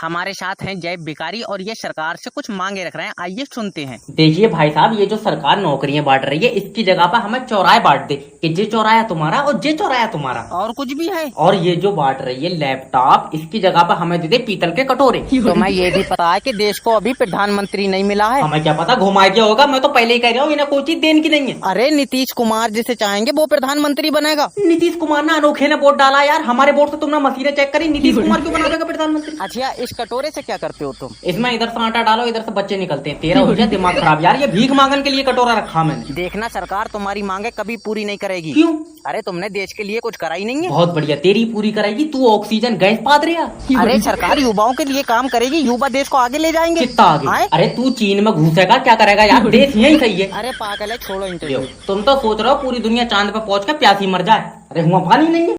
हमारे साथ हैं जय भिखारी और ये सरकार से कुछ मांगे रख रहे हैं। आइए सुनते हैं। देखिए भाई साहब, ये जो सरकार नौकरियां बांट रही है, इसकी जगह पर हमें चौराहे बांट दे कि जे चौराया तुम्हारा और जे चौराया तुम्हारा। और कुछ भी है? और ये जो बांट रही है लैपटॉप, इसकी जगह पर हमें दे दे पीतल के कटोरे। तो मैं ये भी पता है कि देश को अभी प्रधानमंत्री नहीं मिला है। हमें क्या पता घुमा गया होगा, मैं तो पहले ही कह रहा हूँ इन्हें कोई चीज देने की नहीं है। अरे नीतीश कुमार जिसे चाहेंगे वो प्रधानमंत्री बनेगा। नीतीश कुमार ने अनोखे ने वोट डाला यार, हमारे वोट से तुमने मशीनें चेक करी, नीतीश कुमार क्यों बना देगा प्रधानमंत्री? अच्छा, इस कटोरे से क्या करते हो तुम? इसमें इधर से आटा डालो, इधर से बच्चे निकलते हैं। तेरा हो गया दिमाग खराब यार, ये भीख मांगने के लिए कटोरा रखा मैंने। देखना सरकार तुम्हारी मांगे कभी पूरी नहीं करेगी। क्यों? अरे तुमने देश के लिए कुछ करा ही नहीं है। बहुत बढ़िया, तेरी पूरी कराएगी। तू ऑक्सीजन गैस पाद रहा। अरे सरकार युवाओं के लिए काम करेगी, युवा देश को आगे ले जाएंगे। कितना आगे? अरे तू चीन में घुसेगा क्या करेगा यार, देश यही सही है। अरे पागल है, छोड़ो इंटरव्यू। तुम तो सोच रहे हो पूरी दुनिया चांद पे पहुंच कर प्यासी मर जाए। अरे हुआ पानी नहीं है।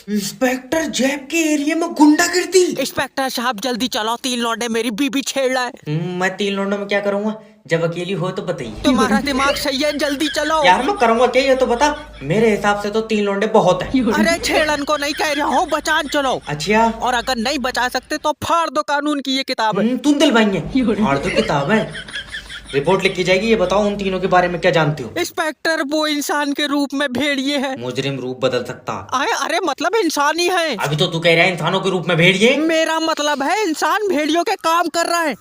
इंस्पेक्टर जैब के एरिया में गुंडागर्दी। इंस्पेक्टर साहब जल्दी चलो, 3 लौंडे मेरी बीबी छेड़ रहा है। मैं 3 लौंडों में क्या करूंगा? जब अकेली हो तो बताइए। तुम्हारा दिमाग सही है, जल्दी चलो। यार मैं करूंगा क्या ये तो बता। मेरे हिसाब से तो 3 लौंडे बहुत है। अरे छेड़न को नहीं कह रहा हूँ, बचान चलो। अच्छा, और अगर नहीं बचा सकते तो फाड़ दो कानून की ये किताब है। तुम दिलवाएंगे और तो किताब है, रिपोर्ट लिखी जाएगी। ये बताओ उन तीनों के बारे में क्या जानती हो? इंस्पेक्टर वो इंसान के रूप में भेड़िए है। मुजरिम रूप बदल सकता। अरे मतलब इंसान ही है। अभी तो तू कह रहा है इंसानों के रूप में भेड़िए। मेरा मतलब है इंसान भेड़ियों के काम कर रहा है।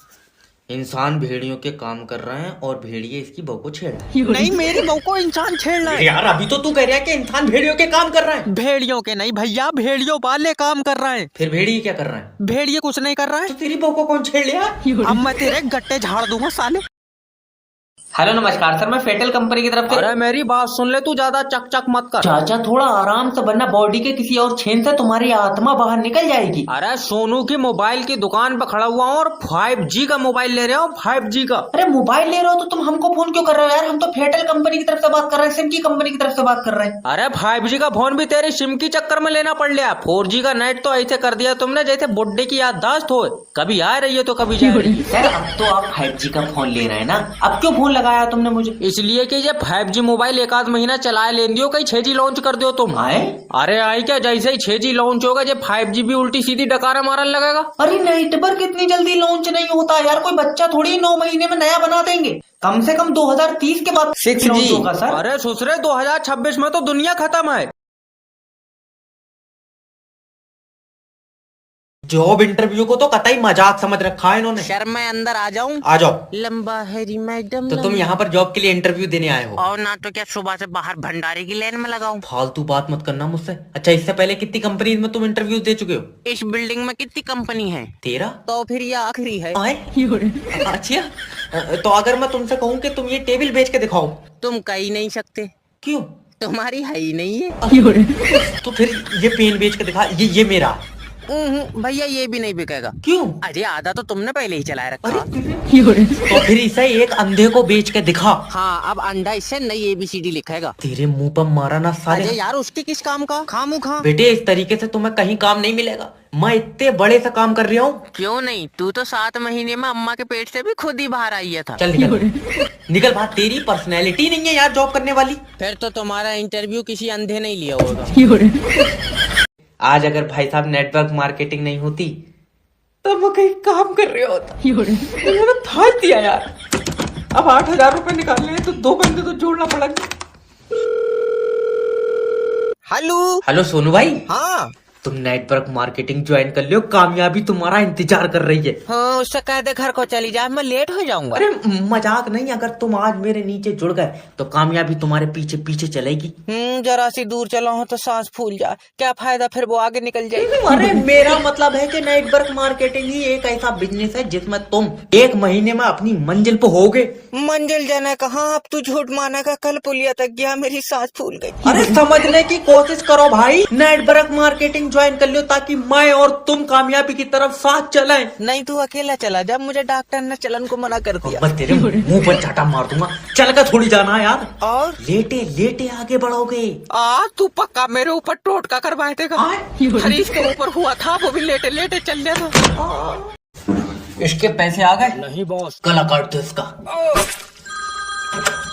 इंसान भेड़ियों के काम कर रहे हैं और भेड़िए इसकी बहू को छेड़ रहे हैं। नहीं, मेरी बहू को इंसान छेड़ रहा है। यार अभी तो तू कह रहा है कि इंसान भेड़ियों के काम कर रहे हैं। भेड़ियों के नहीं भैया, भेड़ियों वाले काम कर रहे हैं। फिर भेड़िए क्या कर रहे हैं? भेड़िए कुछ नहीं कर रहा है। तो तेरी बहू को कौन छेड़ लिया? अब मैं तेरे गट्टे झाड़ दूंगा साले। हेलो नमस्कार सर, मैं फेटल कंपनी की तरफ से। अरे मेरी बात सुन ले, तू ज्यादा चक चक मत कर। चाचा थोड़ा आराम से, वरना बॉडी के किसी और छेद से तुम्हारी आत्मा बाहर निकल जाएगी। अरे सोनू की मोबाइल की दुकान पे खड़ा हुआ हूँ और 5G का मोबाइल ले रहे हो, 5G का। अरे मोबाइल ले रहे हो तो तुम हमको फोन क्यों कर रहे हो यार? हम तो फेटल कंपनी की तरफ से बात कर रहे हैं, सिम की कंपनी की तरफ से बात कर रहे हैं। अरे 5G का फोन भी तेरे सिम की चक्कर में लेना पड़ लिया। 4G का नेट तो ऐसे कर दिया तुमने जैसे बुड्ढे की याददाश्त हो, कभी आ रही है तो कभी जा रही है। सर अब तो आप 5G का फोन ले रहे हैं ना, अब क्यों फोन लगाया तुमने मुझे? इसलिए कि ये 5G मोबाइल एक आध महीना चलाए लेन दियो, कहीं 6G लॉन्च कर दो तुम। आए? अरे आई क्या, जैसे ही 6G लॉन्च होगा जब 5G भी उल्टी सीधी डकारा मारन लगेगा। अरे नेटवर्क इतनी जल्दी लॉन्च नहीं होता यार, कोई बच्चा थोड़ी 9 महीने में नया बना देंगे। कम से कम 2030 के बाद 6G लॉन्च होगा सर। अरे ससुरे 2026 में तो दुनिया खत्म है। जॉब इंटरव्यू को तो कतई मजाक समझ रखा है इन्होंने। सर मैं अंदर आ जाऊं? आ जाओ। लंबा है जी मैडम। तो तुम यहाँ पर जॉब के लिए इंटरव्यू देने आए हो? और ना तो क्या सुबह से बाहर भंडारे की लाइन में लगाऊं? फालतू बात मत करना मुझसे। अच्छा, इससे पहले कितनी कंपनी में तुम इंटरव्यू दे चुके हो? इस बिल्डिंग में कितनी कंपनी है? 13। तो फिर ये आखिरी है। अच्छा, तो अगर मैं तुमसे कहूँ कि तुम ये टेबल बेच के दिखाओ? तुम कह ही नहीं सकते, क्यों? तुम्हारी है ही नहीं है। तो फिर ये पेन बेच के दिखा, ये मेरा। भैया ये भी नहीं बिकेगा। क्यों? अरे आधा तो तुमने पहले ही चलाए रखा। तो फिर इसे एक अंधे को बेच के दिखा। हाँ, अब अंडा इससे नई ABCD लिखेगा। तेरे मुंह पर मारा ना साले। अरे यार उसकी किस काम का खामू खा। बेटे इस तरीके से तुम्हें कहीं काम नहीं मिलेगा। मैं इतने बड़े से काम कर रहा हूँ। क्यों नहीं, तू तो 7 महीने में अम्मा के पेट से भी खुद ही बाहर आई था। चल निकल बात। तेरी पर्सनैलिटी नहीं है यार जॉब करने वाली। फिर तो तुम्हारा इंटरव्यू किसी अंधे नहीं लिया होगा। आज अगर भाई साहब नेटवर्क मार्केटिंग नहीं होती तो मैं कहीं काम कर रहा होता। मैंने था दिया यार। अब 8,000 रुपए निकालने हैं तो 2 बंदे तो जोड़ना पड़ेगा। हेलो सोनू भाई। हाँ तुम नेटवर्क मार्केटिंग ज्वाइन कर लियो, कामयाबी तुम्हारा इंतजार कर रही है। हाँ, उससे कह दे घर को चली जा, मैं लेट हो जाऊंगा। अरे मजाक नहीं, अगर तुम आज मेरे नीचे जुड़ गए तो कामयाबी तुम्हारे पीछे पीछे चलेगी। जरा सी दूर चला हूँ तो सांस फूल जाए, क्या फायदा, फिर वो आगे निकल जाएगी। अरे मेरा मतलब है कि नेटवर्क मार्केटिंग ही एक ऐसा बिजनेस है जिसमें तुम 1 महीने में अपनी मंजिल पे होगे। मंजिल जाने कहाँ, अब तू झूठ मानेगा, कल पुलिया तक गया, मेरी सांस फूल गई। अरे समझने की कोशिश करो भाई, नेटवर्क मार्केटिंग ज्वाइन कर लियो ताकि मैं और तुम कामयाबी की तरफ साथ चलें। नहीं तू अकेला चला जा, मुझे डॉक्टर ने चलन को मना कर दिया। बस तेरे मुंह पर चाटा मार दूंगा। चल कर थोड़ी जाना है यार। और लेटे लेटे आगे बढ़ोगे। तू पक्का मेरे ऊपर टोटका करवाए देगा। हरीश के ऊपर हुआ था, वो भी लेटे लेटे चल गया था। इसके पैसे आ गए? नहीं बॉस, गला काट दो इसका।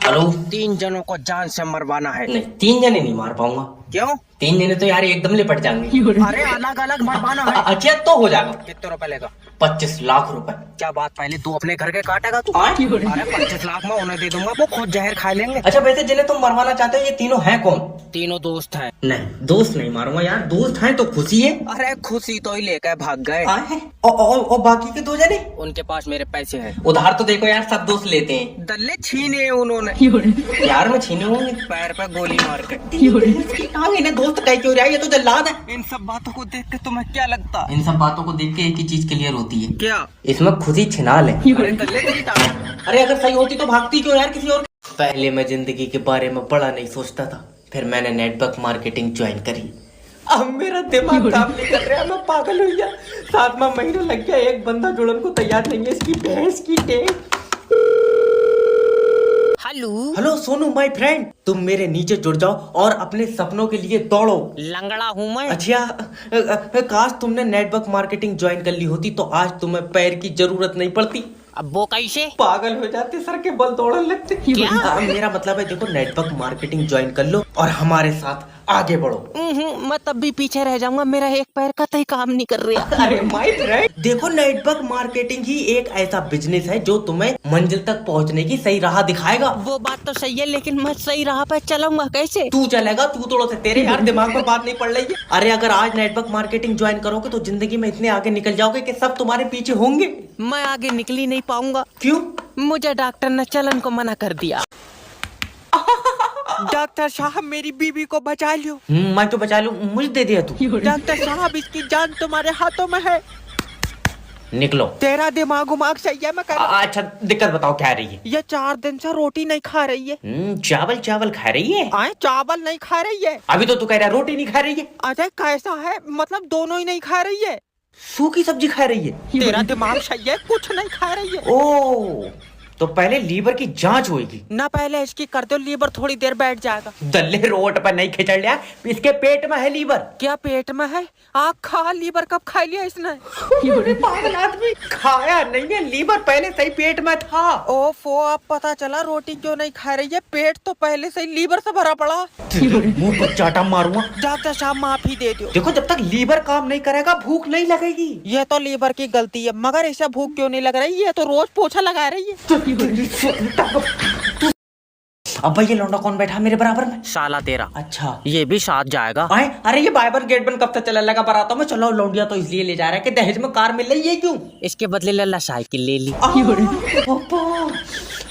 हेलो, 3 जनों को जान से मरवाना है। नहीं 3 जने नहीं मार पाऊंगा। क्यों? 3 दिन तो यार एकदम लिपट जाएंगे। अरे अलग अलग मरवाना है। अच्छा तो हो जाएगा। कितने रुपए लेगा? 25 लाख रुपए। क्या बात, पहले तू अपने घर के काटेगा तू? अरे 25 लाख में उन्हें दे दूंगा, वो खुद जहर खा लेंगे। अच्छा वैसे जिन्हें तुम मरवाना चाहते हो ये तीनों हैं कौन? तीनों दोस्त हैं। नहीं दोस्त नहीं मारूंगा यार, दोस्त हैं तो खुशी है। अरे खुशी तो ही लेकर भाग गए। और बाकी के 2 जने? उनके पास मेरे पैसे हैं। उधार तो देखो यार, सब दोस्त लेते हैं। दल्ले छीने उन्होंने। यार मैं छीने होंगे पैर पे गोली मार के। इन्हें दोस्त कह क्यों रहा है, ये तो जल्लाद है। इन सब बातों को देख के तुम्हें क्या लगता? इन सब बातों को देख के एक ही चीज क्लियर होती है, क्या? इसमें खुशी छिनाल है। अरे दल्ले तेरी टांग। अरे अगर सही होती तो भागती क्यों यार किसी और? पहले मैं जिंदगी के बारे में बड़ा नहीं सोचता था, फिर मैंने नेटवर्क मार्केटिंग ज्वाइन करी। अब मेरा दिमाग काम नहीं कर रहा, मैं पागल हो गया। 7वां महीना लग गया, एक बंदा जुड़न को तैयार नहीं है। इसकी भैंस की टेक। हेलो सोनू माय फ्रेंड, तुम मेरे नीचे जुड़ जाओ और अपने सपनों के लिए दौड़ो। लंगड़ा हूँ मैं। अच्छा काश तुमने नेटवर्क मार्केटिंग ज्वाइन कर ली होती तो आज तुम्हें पैर की जरूरत नहीं पड़ती। अब वो कैसे? पागल हो जाते, सर के बल दौड़ने लगते। क्या? मेरा मतलब है देखो, नेटवर्क मार्केटिंग ज्वाइन कर लो और हमारे साथ आगे बढ़ो। मैं तब भी पीछे रह जाऊंगा, मेरा एक पैर का तय काम नहीं कर रहा। अरे माय फ्रेंड देखो, नेटवर्क मार्केटिंग ही एक ऐसा बिजनेस है जो तुम्हें मंजिल तक पहुंचने की सही राह दिखाएगा। वो बात तो सही है, लेकिन मैं सही राह पे चलूंगा कैसे? तू चलेगा, तू तोड़ो से तेरे यार दिमाग में बात नहीं पड़ रही है। अरे अगर आज नेटवर्क मार्केटिंग ज्वाइन करोगे तो जिंदगी में इतने आगे निकल जाओगे कि सब तुम्हारे पीछे होंगे। मैं आगे निकल ही नहीं पाऊंगा। क्यों? मुझे डॉक्टर ने चलन को मना कर दिया। डॉक्टर साहब मेरी बीवी को बचा लो। मैं तो बचा लूं, मुझे दे दिया तू। डॉक्टर साहब इसकी जान तुम्हारे हाथों में है। निकलो। तेरा दिमाग उमाग सही है, मैं कह रहा। अच्छा दिक्कत बताओ क्या रही है? ये 4 दिन से रोटी नहीं खा रही है। चावल चावल खा रही है? आए चावल नहीं खा रही है। अभी तो तू कह रहा रोटी नहीं खा रही है। अरे कैसा है, मतलब दोनों ही नहीं खा रही है। सूखी सब्जी खा रही है? तेरा दिमाग सही है, कुछ नहीं खा रही है। ओ तो पहले लीवर की जांच होगी ना, पहले इसकी कर दो, लीवर थोड़ी देर बैठ जाएगा। दल्ले रोड पर नहीं खिंचड़ लिया, इसके पेट में है लीवर। क्या पेट में है? आग खा, लीवर कब खा लिया इसने? पागल आदमी, खाया नहीं है, लीवर पहले से ही पेट में था। ओफो, अब पता चला रोटी क्यों नहीं खा रही है, पेट तो पहले से ही लीवर से भरा पड़ा। मुंह पर चाटा मारूंगा। डॉक्टर साहब माफी दे दो। देखो जब तक लीवर काम नहीं करेगा भूख नहीं लगेगी। ये तो लीवर की गलती है, मगर इसे भूख क्यों नहीं लग रही? ये तो रोज पोछा लगा रही है। अब भाई ये लौंडा कौन बैठा मेरे बराबर में? साला तेरा। अच्छा ये भी साथ जाएगा। आए? अरे ये बाइबर गेट बन कब तक चला लगा बराता में। चलो लौंडिया तो इसलिए ले जा रहा है कि दहेज में कार मिल रही है। क्यों? इसके बदले लल्ला साइकिल ले ली।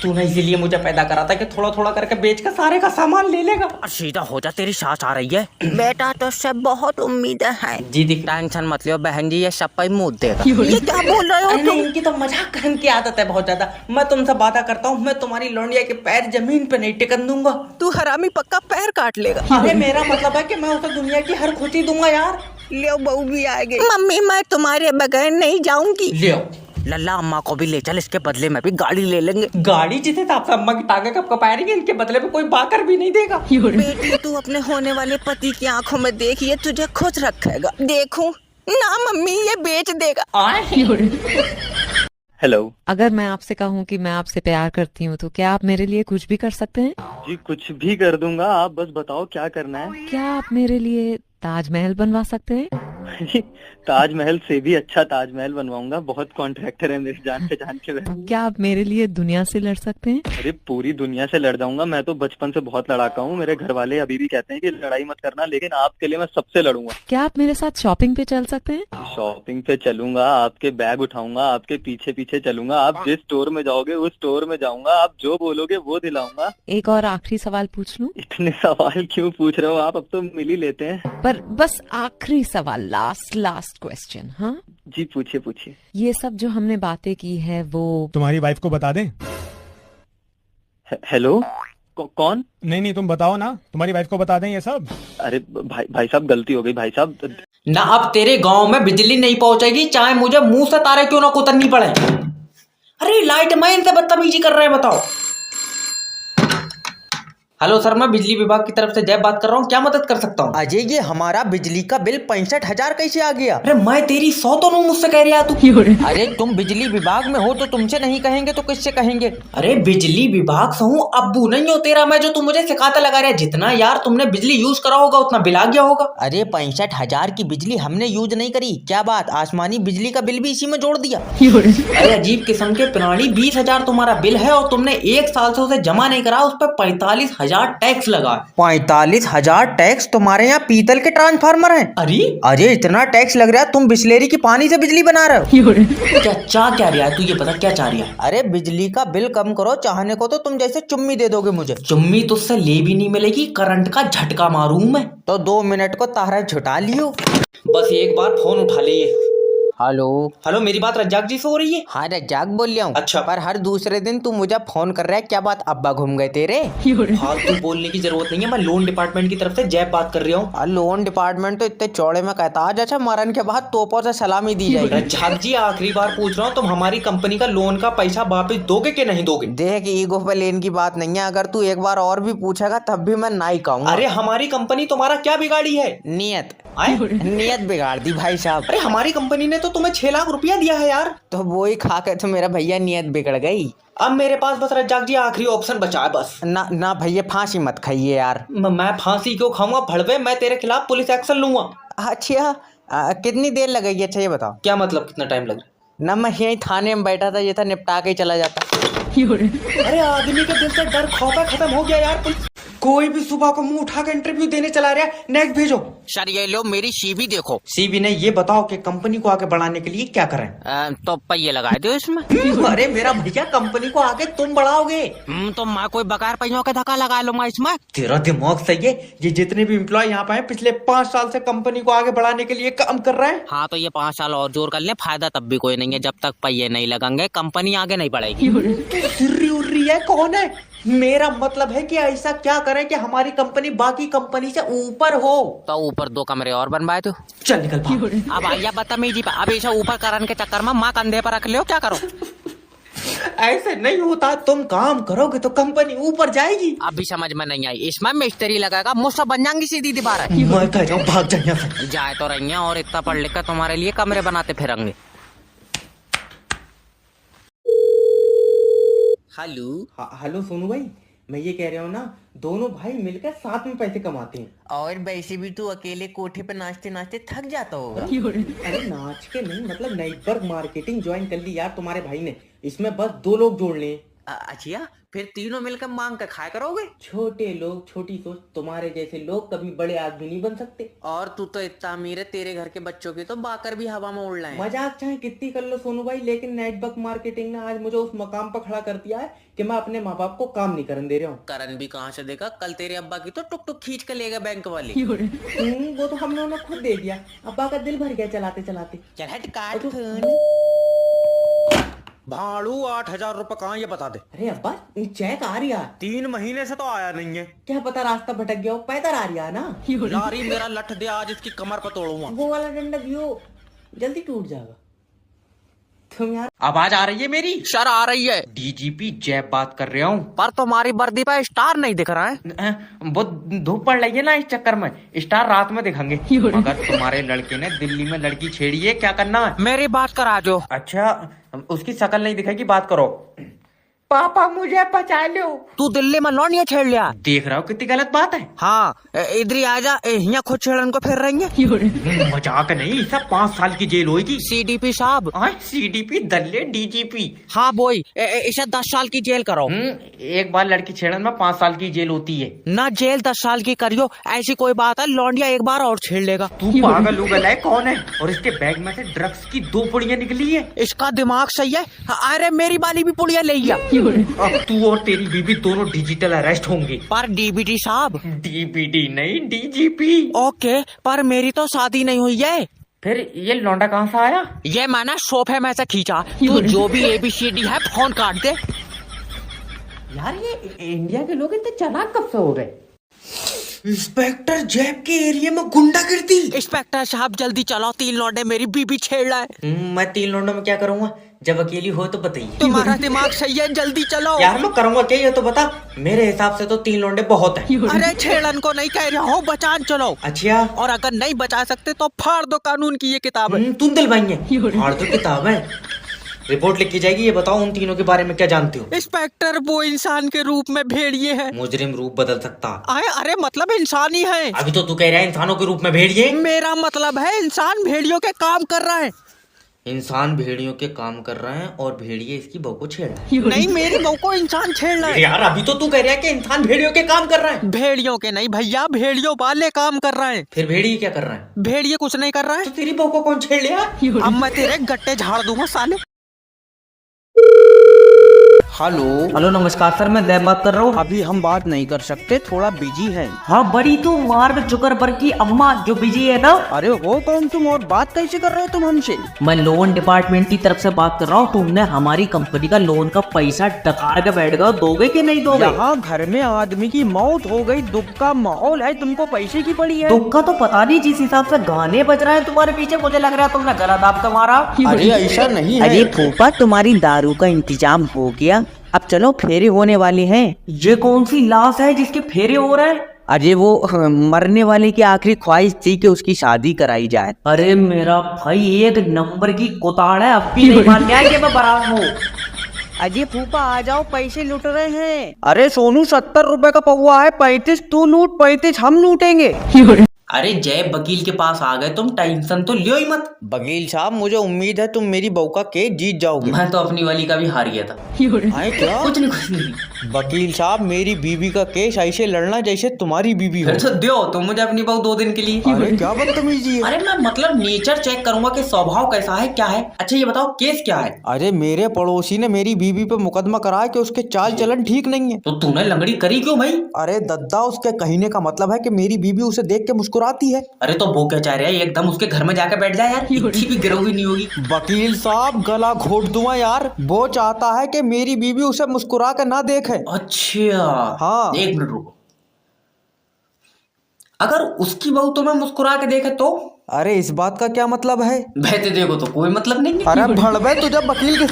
तूने इसीलिए मुझे पैदा करा था कि थोड़ा थोड़ा करके बेच कर सारे का सामान ले लेगा। सीधा हो जा, तेरी सास आ रही है। बेटा तो सब बहुत उम्मीद है। जी दिख। टेंशन मत लो बहन जी, ये सब पे मुंह देगा। ये क्या बोल रहे हो अरे तुम? नहीं, इनकी तो मजाक करने की आदत है बहुत ज्यादा। मैं तुमसे वादा करता हूँ, मैं तुम्हारी लौंडिया के पैर जमीन पे नहीं टिकन दूंगा। तू हरामी पक्का पैर काट लेगा। अरे मेरा मतलब है कि मैं उसे दुनिया की हर खुशी दूंगा यार। ले बहू भी आ गई। मम्मी मैं तुम्हारे बगैर नहीं जाऊंगी। ले आओ। लल्ला अम्मा को भी ले चल, इसके बदले में भी गाड़ी ले लेंगे। गाड़ी जिस हिसाब से अम्मा की टांगे कब कपाएंगे, इनके बदले में कोई बाकर भी नहीं देगा। बेटी तू अपने होने वाले पति की आंखों में देख, ये तुझे खुश रखेगा। देखूं ना मम्मी, ये बेच देगा। हेलो। अगर मैं आपसे कहूँ कि मैं आपसे प्यार करती हूँ तो क्या आप मेरे लिए कुछ भी कर सकते हैं? जी कुछ भी कर दूंगा, आप बस बताओ क्या करना है। क्या आप मेरे लिए ताजमहल बनवा सकते हैं? ताजमहल से भी अच्छा ताजमहल बनवाऊंगा, बहुत कॉन्ट्रैक्टर है मेरे जान पहचान के। क्या आप मेरे लिए दुनिया से लड़ सकते हैं? अरे पूरी दुनिया से लड़ जाऊंगा, मैं तो बचपन से बहुत लड़ाका हूँ। मेरे घर वाले अभी भी कहते हैं कि लड़ाई मत करना, लेकिन आपके लिए मैं सबसे लड़ूंगा। क्या आप मेरे साथ शॉपिंग पे चल सकते हैं? शॉपिंग पे चलूंगा, आपके बैग उठाऊंगा, आपके पीछे पीछे चलूंगा, आप जिस स्टोर में जाओगे उस स्टोर में जाऊंगा, आप जो बोलोगे वो दिलाऊंगा। एक और आखिरी सवाल पूछ लूं? इतने सवाल क्यों पूछ रहे हो आप, अब तो मिल ही लेते हैं। पर बस आखिरी सवाल, लास्ट क्वेश्चन। हाँ जी पूछिए पूछिए। ये सब जो हमने बातें की है वो तुम्हारी वाइफ को बता दें? हेलो कौन? नहीं तुम बताओ ना, तुम्हारी वाइफ को बता दें ये सब? अरे भाई साहब गलती हो गई भाई साहब। ना अब तेरे गांव में बिजली नहीं पहुंचेगी, चाहे मुझे मुंह से तारे क्यों ना कुतरनी पड़े। अरे लाइट मैन से बदतमीजी कर रहे हैं, बताओ। हेलो सर, मैं बिजली विभाग की तरफ से जय बात कर रहा हूँ, क्या मदद कर सकता हूँ? अजय, ये हमारा बिजली का बिल 65,000 कैसे आ गया? अरे मैं तेरी 100 तो नहीं मुझसे कह रहा तू। अरे तुम बिजली विभाग में हो तो तुमसे नहीं कहेंगे तो किससे कहेंगे? अरे बिजली विभाग से हूँ, अब्बू नहीं हो तेरा मैं, जो तू मुझे सिखाता लगा रहा है। जितना यार तुमने बिजली यूज करा होगा उतना बिल आ गया होगा। अरे 65,000 की बिजली हमने यूज नहीं करी, क्या बात, आसमानी बिजली का बिल भी इसी में जोड़ दिया? अरे अजीब किस्म के प्राणी, 20,000 तुम्हारा बिल है और तुमने 1 साल से उसे जमा नहीं करा, उस पर 45,000 टैक्स लगा। 45,000 टैक्स? तुम्हारे यहाँ पीतल के ट्रांसफार्मर हैं? अरे इतना टैक्स लग रहा है, तुम बिस्लेरी की पानी से बिजली बना रहे हो? क्या चाह क्या रहा है तू, ये बता क्या चाह रहा है? अरे बिजली का बिल कम करो, चाहने को तो तुम जैसे चुम्मी दे दोगे मुझे। चुम्मी तुझसे ले भी नहीं मिलेगी, करंट का झटका मारूं मैं। तो 2 मिनट को तारा झुटा लियो। बस एक बार फोन उठा ले ये। हेलो। हेलो, मेरी बात रज्जाक जी से हो रही है? हाँ रज्जाक बोल रहा हूँ। अच्छा। पर हर दूसरे दिन तू मुझे फोन कर रहा है, क्या बात, अब्बा घूम गए तेरे? फालतू बोलने की जरूरत नहीं है, मैं लोन डिपार्टमेंट की तरफ से जय बात कर रहा हूँ। लोन डिपार्टमेंट तो इतने चौड़े में कहता आज, अच्छा मरण के बाद तोपों से सलामी दी जाएगी। रज्जाक जी आखिरी बार पूछ रहा हूँ, तुम हमारी कंपनी का लोन का पैसा वापस दोगे कि नहीं दोगे? देख, ईगो पे लेन की बात नहीं है, अगर तू एक बार और भी पूछेगा तब भी मैं नहीं कहूँगा। अरे हमारी कंपनी तुम्हारा क्या बिगाड़ी है? नियत आए? नियत बिगाड़ दी भाई साहब। अरे हमारी कंपनी ने तो तुम्हें 6 लाख रुपया दिया है यार। तो वो ही खा के तो मेरा भैया नियत बिगड़ गई। अब मेरे पास बस रज्जाक जी आखिरी ऑप्शन बचा है बस। ना ना भैया, फांसी मत खाइए यार। मैं फांसी क्यों खाऊंगा भड़वे, मैं तेरे खिलाफ पुलिस एक्शन लूंगा। अच्छा कितनी देर लगेगी, अच्छा ये बताओ। क्या मतलब कितना टाइम लग रहा है? ना मैं यही थाने में बैठा था, ये था निपटा के ही चला जाता। अरे आदमी के दिल से डर खौफ खत्म हो गया यार। कोई भी सुबह को मुंह उठा के इंटरव्यू देने चला रहा है। नेक्स्ट भेजो। सर ये लो मेरी सीवी देखो। सीवी ने ये बताओ कि कंपनी को आगे बढ़ाने के लिए क्या करें? तो पहिए लगा दो इसमें। अरे मेरा भैया, कंपनी को आगे तुम बढ़ाओगे। तो मैं कोई बकार पहियों का धक्का लगा लूंगा इसमें। तेरा दिमाग सही है। ये जितने भी एम्प्लॉय यहाँ पे हैं पिछले 5 साल से कंपनी को आगे बढ़ाने के लिए काम कर रहे हैं। हाँ तो ये 5 साल और जोर कर ले, फायदा तब भी कोई नहीं है, जब तक पहिए नहीं लगेंगे कंपनी आगे नहीं बढ़ेगी। सिर्री उर्री है, कौन है? मेरा मतलब है कि ऐसा क्या करें कि हमारी कंपनी बाकी कंपनी से ऊपर हो। तो ऊपर 2 कमरे और बनवाए तो। चल निकल भाग। अब आइया बदतमीजी पे, अब ऐसा ऊपर करने के चक्कर में माँ कंधे पर रख ले, क्या करो? ऐसे नहीं होता, तुम काम करोगे तो कंपनी ऊपर जाएगी। अभी समझ में नहीं आई, इसमें मिस्त्री लगाएगा, मुझसे बन जाएंगी सीधी दीवार। मैं कह रहा हूँ भाग जा यहाँ से। जाए तो रही है और इतना पढ़ लिख कर तुम्हारे लिए कमरे बनाते फिरेंगे। हेलो। हेलो सोनू भाई, मैं ये कह रहा हूँ ना, दोनों भाई मिलकर साथ में पैसे कमाते हैं। और वैसे भी तू अकेले कोठे पे नाचते नाचते थक जाता होगा। अरे नाच के नहीं, मतलब नेटवर्क मार्केटिंग ज्वाइन कर ली यार तुम्हारे भाई ने। इसमें बस 2 लोग जोड़ने हैं। अच्छा, फिर तीनों मिलकर मांग कर खाया करोगे? छोटे लोग, छोटी सोच, तुम्हारे जैसे लोग कभी बड़े आदमी नहीं बन सकते। और तू तो इतना अमीर है, तेरे घर के बच्चों के तो बाकर भी हवा में उड़ रहे हैं। मजाक चाहे कितनी कर लो सोनू भाई, लेकिन नेटवर्क मार्केटिंग ने आज मुझे उस मकाम पर खड़ा कर दिया है कि मैं अपने माँ बाप को काम नहीं करने दे रहा हूँ। करण भी कहाँ से देगा, कल तेरे अब्बा की तो टुक टुक खींच कर लेगा बैंक वाले। वो तो हम लोगों ने खुद दे दिया, अब्बा का दिल भर गया चलाते चलाते। चल हट काट फोन। भाड़ू 8,000 रुपए कहाँ, ये बता दे। अरे अब्बा चेक आ रही है। 3 महीने से तो आया नहीं है। क्या पता रास्ता भटक गया हो, पैदल आ रही है ना। लारी मेरा लठ दे, आज इसकी कमर पर तोड़ूंगा। वो वाला डंडा दियो, जल्दी टूट जाएगा। तुम यार आवाज आ रही है मेरी? सर आ रही है। डीजीपी जय बात कर रहा हूँ। पर तुम्हारी वर्दी पे स्टार नहीं दिख रहा है। वो धूप पड़ रही है ना, इस चक्कर में स्टार रात में दिखेंगे। मगर तुम्हारे लड़के ने दिल्ली में लड़की छेड़ी है, क्या करना है? मेरी बात करा जो। अच्छा, उसकी शक्ल नहीं दिखेगी, बात करो। पापा मुझे बचा लो। तू दिल्ली में लौंडिया छेड़ लिया। देख रहा हो कितनी गलत बात है। हाँ इधर ही आजा, यहाँ खुद छेड़न को फिर रही है। मजाक नहीं, सब 5 साल की जेल होगी। सीडीपी साहब। सीडीपी दल्ले डीजीपी। हाँ बोई, इसे 10 साल की जेल करो। एक बार लड़की छेड़न में 5 साल की जेल होती है ना। जेल 10 साल की करियो, ऐसी कोई बात है, लौंडिया एक बार और छेड़ लेगा। तू पागल उगल है, कौन है? और इसके बैग में से ड्रग्स की 2 पुड़ियां निकली है। इसका दिमाग सही है। अरे मेरी वाली भी पुड़िया ले लिया। अब तू और तेरी बीबी दोनों डिजिटल अरेस्ट होंगे। पर डीबीटी साहब। डीबीटी नहीं, डीजीपी। ओके, पर मेरी तो शादी नहीं हुई है। फिर ये लौंडा कहाँ से आया? ये मैंने सोफे में से खींचा। तू जो भी ABCD है फोन काट दे। यार ये इंडिया के लोग इतने चालाक कब से हो गए? इंस्पेक्टर जैब के एरिया में गुंडागर्दी। इंस्पेक्टर साहब जल्दी चलो, 3 लौंडे मेरी बीबी छेड़ रहा है। मैं 3 लौंडों में क्या करूँगा? जब अकेली हो तो बताइए। तुम्हारा दिमाग सही है, जल्दी चलो। यार मैं करूँगा क्या ये तो बता। मेरे हिसाब से तो 3 लौंडे बहुत हैं। अरे छेड़न को नहीं कह रहा हूँ, बचान चलो। अच्छा, और अगर नहीं बचा सकते तो फाड़ दो कानून की ये किताब। तुम दिलवाएंगे? फाड़ दो किताब है, रिपोर्ट लिखी जाएगी। ये बताओ उन तीनों के बारे में क्या जानते हो? इंस्पेक्टर वो इंसान के रूप में भेड़िए है। मुजरिम रूप बदल सकता। अरे मतलब इंसान ही है। अभी तो तू कह रहा है इंसानों के रूप में भेड़िए। मेरा मतलब है इंसान भेड़ियों के काम कर रहा है। इंसान भेड़ियों के काम कर रहे हैं और भेड़िए इसकी बहू को छेड़ रहा है। नहीं, मेरी बहू को इंसान छेड़ रहा है। यार अभी तो तू कह रहा है कि इंसान भेड़ियों के काम कर रहा है। भेड़ियों के नहीं भैया, भेड़ियों वाले काम कर रहे हैं। फिर भेड़िए क्या कर रहा है? भेड़िए कुछ नहीं कर रहा तो है। तेरी बहू को कौन छेड़ लिया? अब मैं तेरे गट्टे झाड़ दूंगा साले। हेलो नमस्कार सर, मैं दैब बात कर रहा हूँ। अभी हम बात नहीं कर सकते, थोड़ा बिजी है। हाँ बड़ी तू मार्क जुकरबर्ग की अम्मा जो बिजी है ना। अरे वो कौन तुम और बात कैसे कर रहे हो तुम हमसे? मैं लोन डिपार्टमेंट की तरफ से बात कर रहा हूँ। तुमने हमारी कंपनी का लोन का पैसा डकार के बैठ गए, दोगे कि नहीं दोगे? यहाँ घर में आदमी की मौत हो गई, दुख का माहौल है, तुमको पैसे की पड़ी है। दुख का तो पता नहीं, जिस हिसाब से गाने बज रहे हैं तुम्हारे पीछे मुझे लग रहा है तुमने गला दाब के मारा। अरे ऐसा नहीं है। अरे फूफा, तुम्हारी दारू का इंतजाम हो गया, अब चलो फेरे होने वाली हैं। ये कौन सी लाश है जिसके फेरे हो रहे हैं? अरे वो मरने वाले की आखिरी ख्वाहिश थी कि उसकी शादी कराई जाए। अरे मेरा भाई एक नंबर की कुताड़ है, अब भी नहीं मानने आएंगे मैं बराबर हूँ। अजय फूफा आ जाओ, पैसे लूट रहे हैं। अरे सोनू 70 रुपए का पौवा है, 35 तू लूट, 35 हम लूटेंगे। अरे जय वकील के पास आ गए, तुम टेंशन तो लियो ही मत। वकील साहब मुझे उम्मीद है तुम मेरी बहू का केस जीत जाओगे। मैं तो अपनी वाली का भी हार गया था। आए क्या? कुछ नहीं। वकील साहब मेरी बीवी का केस ऐसे लड़ना जैसे तुम्हारी बीवी हो। फिर तो दो तुम मुझे अपनी बहू 2 दिन के लिए। अरे क्या बदतमीजी है। अरे मैं मतलब नेचर चेक करूंगा कि स्वभाव कैसा है क्या है। अच्छा ये बताओ केस क्या है? अरे मेरे पड़ोसी ने मेरी बीवी पे मुकदमा कराया कि उसके चाल चलन ठीक नहीं है। तो तूने लंगड़ी करी क्यों भाई? अरे दद्दा, उसके कहने का मतलब है कि मेरी बीवी उसे देख के मुस्कुराती है। अरे तो वो क्या चाह रहा है, एकदम उसके घर में जाके बैठ जाए यार, इतनी भी गिरोगी नहीं होगी। वकील साहब गला घोट दूंगा यार। वो चाहता है कि मेरी बीवी उसे मुस्कुरा के ना देखे। अच्छा हाँ। 1 मिनट रुको। अगर उसकी बहू तुम्हें मुस्कुरा के देखे तो? अरे इस बात का क्या मतलब है? बहते देखो तो कोई मतलब नहीं है। अरे भड़वे तुझे वकील के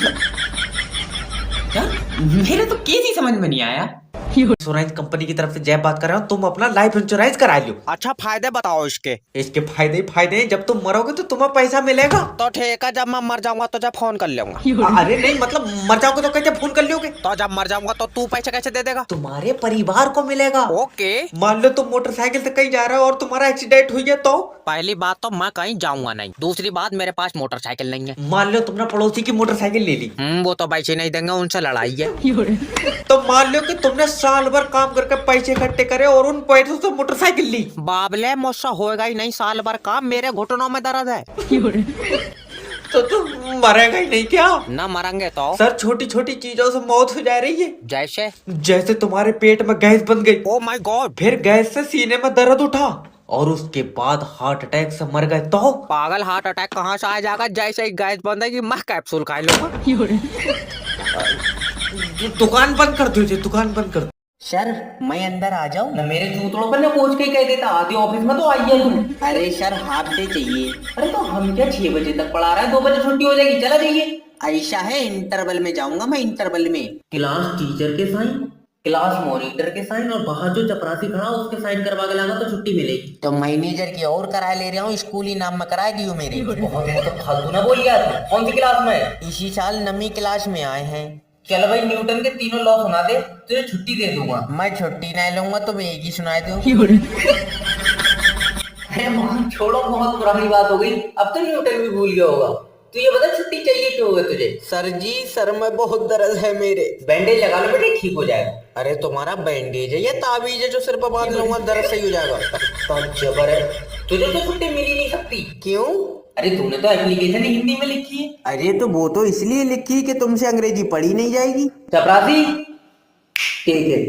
क्या? मेरे तो केस ही समझ में नहीं आया। इंश्योरेंस कंपनी की तरफ से जय बात कर रहा हूँ। तुम अपना लाइफ इंश्योरेंस करा लो। अच्छा फायदे बताओ इसके। इसके फायदे ही फायदे हैं। जब तुम मरोगे तो तुम्हें पैसा मिलेगा। तो ठीक है, जब मैं मर जाऊंगा तो जब फोन कर लूंगा। अरे नहीं मतलब मर जाओगे तो कैसे फोन कर लोगे? तो जब मर जाऊंगा तो तू पैसे कैसे दे देगा? तुम्हारे परिवार को मिलेगा। ओके। मान लो तुम मोटरसाइकिल से कहीं जा रहे हो और तुम्हारा एक्सीडेंट हुई है तो? पहली बात तो मैं कहीं जाऊंगा नहीं, दूसरी बात मेरे पास मोटरसाइकिल नहीं है। मान लो तुमने पड़ोसी की मोटरसाइकिल ले ली। वो तो पैसे नहीं देंगे, उनसे लड़ाई है। तो मान लो कि तुमने साल भर काम करके पैसे इकट्ठे करे और उन पैसों से मोटरसाइकिल ली। बाबले मुझसे होएगा ही नहीं साल भर काम, मेरे घुटनों में दर्द है। तो तुम मरेगा ही नहीं क्या? न मरेंगे तो? सर छोटी छोटी चीजों से मौत हो जा रही है। जैसे? जैसे तुम्हारे पेट में गैस बन गई। Oh my God. फिर गैस से सीने में दर्द उठा और उसके बाद हार्ट अटैक से मर गए तो? पागल, हार्ट अटैक कहाँ से आ जाएगा? जैसे ही गैस बंद है मैं कैप्सूल खा लूंगा। दुकान बंद कर दो, दुकान बंद कर दो। सर मैं अंदर आ जाऊं? ना मेरे जूतड़ों पर ना पूछ के कह देता, आधी ऑफिस में तो आइए तुम। अरे सर हाफ डे चाहिए। अरे तो हम क्या 6 बजे तक पढ़ा रहा है, 2 बजे छुट्टी हो जाएगी, चला जाइए। ऐसा है, इंटरवल में जाऊंगा मैं, इंटरवल में। क्लास टीचर के साइन, क्लास मॉनिटर के साइन और बाहर जो चपरासी खड़ा उसके साइन करवा के लागा तो छुट्टी मिलेगी। तो मैनेजर की और करा ले रहा हूँ, स्कूल ही नाम में करा दियो मेरे। बहुत तो फालतू ना बोल गया। कौन सी क्लास में? इसी साल 9वीं क्लास में आए हैं। चल भाई न्यूटन के तीनों लॉ सुना दे, तुझे छुट्टी दे दूंगा। मैं छुट्टी नहीं लूंगा, तुम एक ही सुना दो। अरे मोहन छोड़ो, बहुत पुरानी बात हो गई, अब तो न्यूटन भी भूल गया होगा। तू ये बता छुट्टी चाहिए क्यों होगा तुझे? सर जी सर में बहुत दर्द है मेरे। बैंडेज लगा लो बेटे, ठीक हो जाएगा। अरे तुम्हारा बैंडेज है या ताबीज है जो सिर पर बांध लूंगा, दर्द सही हो जाएगा। तो जबर है, तुझे तो छुट्टी मिल ही नहीं सकती। क्यों? अरे तूने तो एप्लीकेशन ही हिंदी में लिखी है। अरे तो वो तो इसलिए लिखी कि तुमसे अंग्रेजी पढ़ी नहीं जाएगी। चपरासी ठीक है।